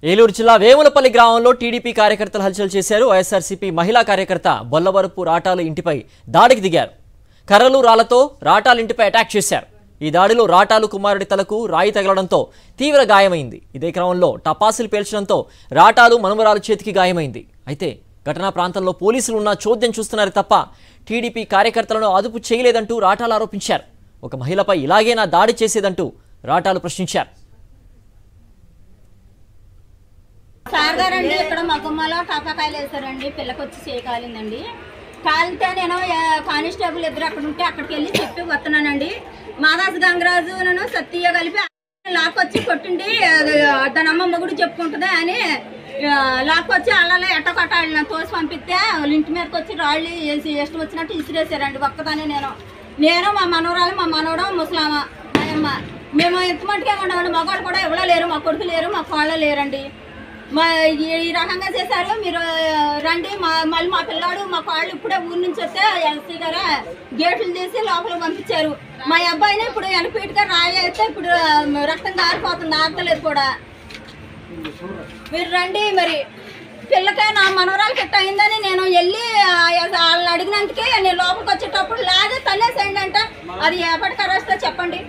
ఏలూరు జిల్లా వేములపల్లి గ్రామంలో టీడీపీ కార్యకర్తలు హల్చల్ చేశారు. వైఎస్ఆర్సీపీ మహిళా కార్యకర్త బొల్లవరపు రాటాలు ఇంటిపై దాడికి దిగారు. కర్రలు రాళ్లతో రాటాలు ఇంటిపై అటాక్ చేశారు. ఈ దాడిలో రాటాలు కుమారుడి తలకు రాయి తగలడంతో తీవ్ర గాయమైంది. ఇదే క్రమంలో టపాసులు పేల్చడంతో రాటాలు మనుమరాలు చేతికి గాయమైంది. అయితే ఘటనా ప్రాంతంలో పోలీసులు ఉన్న చోద్యం చూస్తున్నారు తప్ప టీడీపీ కార్యకర్తలను అదుపు చేయలేదంటూ రాటాలు ఆరోపించారు. ఒక మహిళపై ఇలాగేనా దాడి చేసేదంటూ రాటాలు ప్రశ్నించారు. సార్ గారండి ఇక్కడ మా గుమ్మలో టపాకాయలు వేసారండి. పిల్లకి వచ్చి చేయి కాలిందండి. కాలితే నేను కానిస్టేబుల్ ఇద్దరు అక్కడ ఉంటే అక్కడికి వెళ్ళి చెప్పి వస్తున్నానండి. మాదాస్ గంగరాజు నన్ను సత్య కలిపి లాక్కొచ్చి కొట్టిండి. దాని అమ్మ మొగుడు చెప్పుకుంటుంది అని లాక్కొచ్చి అలా ఎట్ట కొట్టాలి తోసి పంపిస్తే వాళ్ళ ఇంటి మీదకి వచ్చి రాళ్ళు వేసి ఇష్టం వచ్చినట్టు ఇసిరేసారండి. ఒక్కదాన్ని నేను మా మనవరాలు మా మనవడం ముసలామ మా అమ్మ మేము ఎంత మట్టుకే ఉన్నామండి. మగవాళ్ళు కూడా ఎవరో లేరు, మా కొడుకు లేరు, మా కోళ్ళ లేరండి. ఈ రకంగా చేశారు. మీరు రండి మళ్ళీ మా పిల్లాడు మా కాళ్ళు ఇప్పుడే ఊరి నుంచి వస్తే ఎల్సీ గారు గేట్లు తీసి లోపలికి పంపించారు. మా అబ్బాయిని ఇప్పుడు ఎనపీటుగా రాయితే ఇప్పుడు రక్తం కారిపోతుంది, ఆగలేదు కూడా. మీరు రండి. మరి పిల్లకే నా మనవరాలు కిట్ట అయిందని నేను వెళ్ళి వాళ్ళు అడిగినందుకే నేను లోపలికి వచ్చేటప్పుడు లాగే తల్లేసేయండి అంటే అది ఎప్పటికి అరెస్ట్ చెప్పండి.